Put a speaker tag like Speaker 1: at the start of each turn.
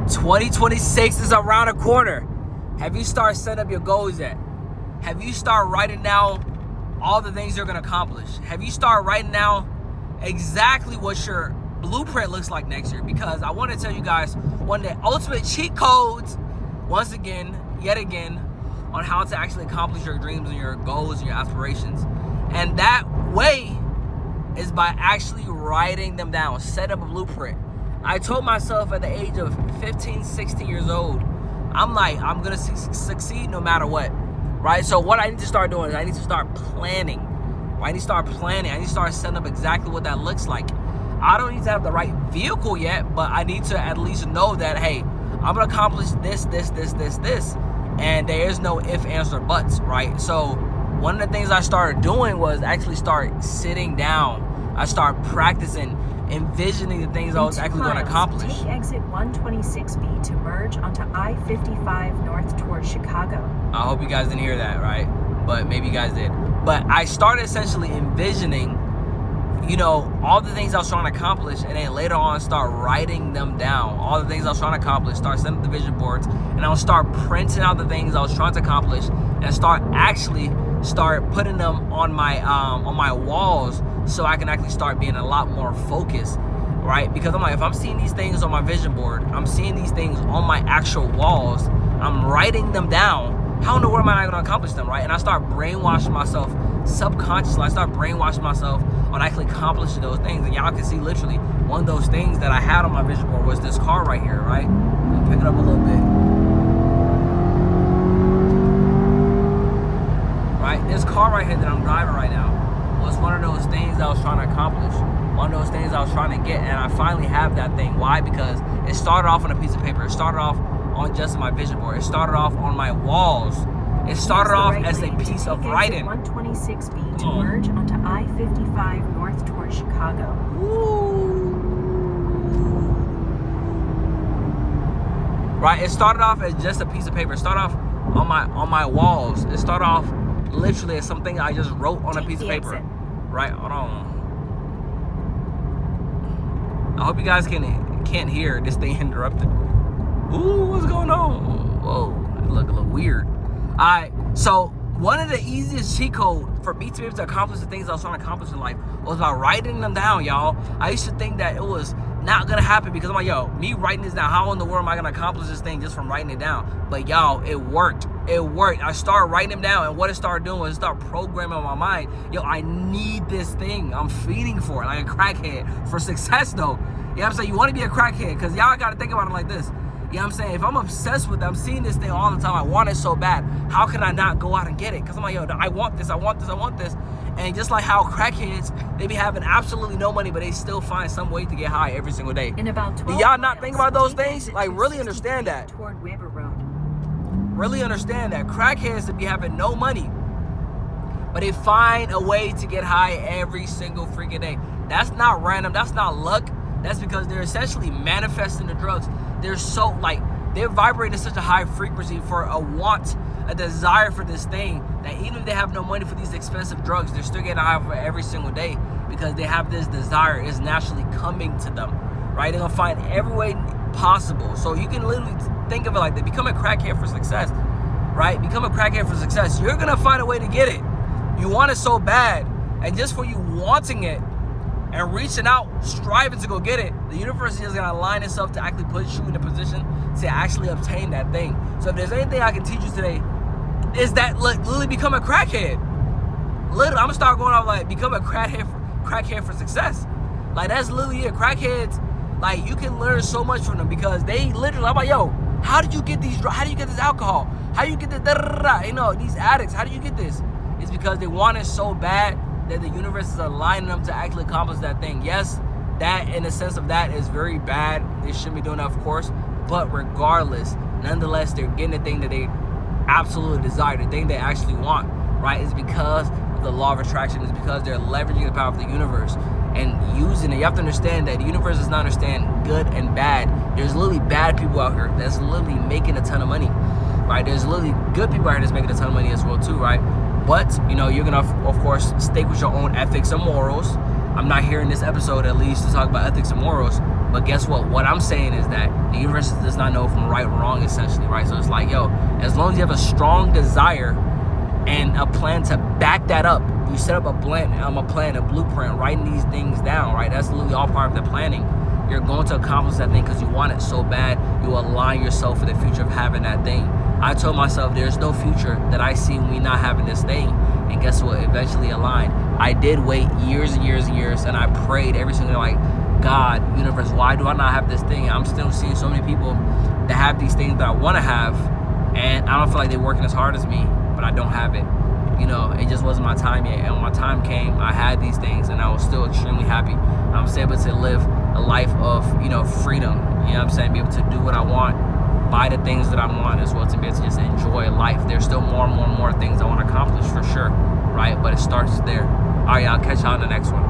Speaker 1: 2026 is around the corner. Have you started setting up your goals yet? Have you started writing down all the things you're going to accomplish? Have you started writing down exactly what your blueprint looks like next year? Because I want to tell you guys one of the ultimate cheat codes, once again, yet again, on how to actually accomplish your dreams and your goals and your aspirations. And that way is by actually writing them down. Set up a blueprint. I told myself at the age of 15, 16 years old, I'm going to succeed no matter what, right? So what I need to start doing is I need to start planning. I need to start planning. I need to start setting up exactly what that looks like. I don't need to have the right vehicle yet, but I need to at least know that, hey, I'm going to accomplish this, and there is no if, ands, or buts, right? So one of the things I started doing was actually start sitting down. I started practicing, envisioning the things I was actually going to accomplish.
Speaker 2: Take exit 126B to merge onto I-55 north towards Chicago.
Speaker 1: I hope you guys didn't hear that, right? But maybe you guys did. But I started essentially envisioning, all the things I was trying to accomplish, and then later on start writing them down. All the things I was trying to accomplish, start setting up the vision boards, and I'll start printing out the things I was trying to accomplish, and start putting them on my walls, so I can actually start being a lot more focused, right? Because I'm like, if I'm seeing these things on my vision board, I'm seeing these things on my actual walls, I'm writing them down, how in the world am I not going to accomplish them, right? And I start brainwashing myself subconsciously. I start brainwashing myself on actually accomplishing those things. And y'all can see literally one of those things that I had on my vision board was this car right here, right? Let me pick it up a little bit. Right? This car right here that I'm driving right now was one of those things I was trying to accomplish. One of those things I was trying to get, and I finally have that thing. Why? Because it started off on a piece of paper. It started off on just my vision board. It started off on my walls. It started off as a piece of writing.
Speaker 2: 126B to merge onto I-55 north towards Chicago.
Speaker 1: Woo. Right, it started off as just a piece of paper. It started off on my walls. It started off literally as something I just wrote on a piece of paper. Right, hold on. I hope you guys can't hear this thing interrupted. Ooh, what's going on? Whoa, it look a little weird. All right, so one of the easiest cheat code for me to be able to accomplish the things I was trying to accomplish in life was by writing them down, y'all. I used to think that it was not gonna happen because I'm like, yo, me writing this down, how in the world am I gonna accomplish this thing just from writing it down? But y'all, it worked. It worked. I started writing them down, and what it started doing was it started programming my mind. Yo, I need this thing. I'm feeding for it, like a crackhead. For success, though. You know what I'm saying? You want to be a crackhead, because y'all got to think about it like this. You know what I'm saying? If I'm obsessed with it, I'm seeing this thing all the time, I want it so bad, how can I not go out and get it? Because I'm like, yo, I want this, I want this, I want this. And just like how crackheads, they be having absolutely no money, but they still find some way to get high every single day.
Speaker 2: In about 12
Speaker 1: Do y'all not
Speaker 2: miles,
Speaker 1: think about those things? Like, really understand that.
Speaker 2: Toward Weber Road.
Speaker 1: Really understand that. Crackheads to be having no money, but they find a way to get high every single freaking day. That's not random. That's not luck. That's because they're essentially manifesting the drugs. They're vibrating at such a high frequency for a desire for this thing, that even if they have no money for these expensive drugs, they're still getting high for every single day because they have this desire. It's naturally coming to them, right? They're gonna find every way possible. So you can literally think of it like that. Become a crackhead for success, right? Become a crackhead for success. You're gonna find a way to get it. You want it so bad, and just for you wanting it and reaching out, striving to go get it, the universe is just gonna align itself to actually put you in a position to actually obtain that thing. So if there's anything I can teach you today, is that literally become a crackhead. Literally, I'm gonna start going off like become a crackhead for success. Like, that's literally it. Crackheads, like, you can learn so much from them because they literally, I'm like, yo, how did you get these drugs? How do you get this alcohol? How do you get this these addicts? How do you get this? It's because they want it so bad that the universe is aligning them to actually accomplish that thing. Yes, that in the sense of that is very bad. They shouldn't be doing that, of course. But regardless, nonetheless, they're getting the thing that they absolutely desire, the thing they actually want, right? It's because of the law of attraction. It's because they're leveraging the power of the universe and using it. You have to understand that the universe does not understand good and bad. There's literally bad people out here that's literally making a ton of money, right? There's literally good people out here that's making a ton of money as well too, right? But, you're gonna, of course, stick with your own ethics and morals. I'm not here in this episode, at least, to talk about ethics and morals, But guess what? What I'm saying is that the universe does not know from right or wrong, essentially, right? So it's like, yo, as long as you have a strong desire and a plan to back that up, you set up a plan, a blueprint, writing these things down, right? That's literally all part of the planning. You're going to accomplish that thing because you want it so bad. You align yourself for the future of having that thing. I told myself there's no future that I see me not having this thing. And guess what? Eventually aligned. I did wait years and years and years, and I prayed every single day, like, God, universe, why do I not have this thing? I'm still seeing so many people that have these things that I want to have, and I don't feel like they're working as hard as me, but I don't have it. You know, it just wasn't my time yet. And when my time came, I had these things, and I was still extremely happy. I'm still able to live a life of, you know, freedom. You know what I'm saying? Be able to do what I want, buy the things that I want, as well, to be able to just enjoy life. There's still more and more and more things I want to accomplish for sure, right? But it starts there. All right, I'll catch y'all in the next one.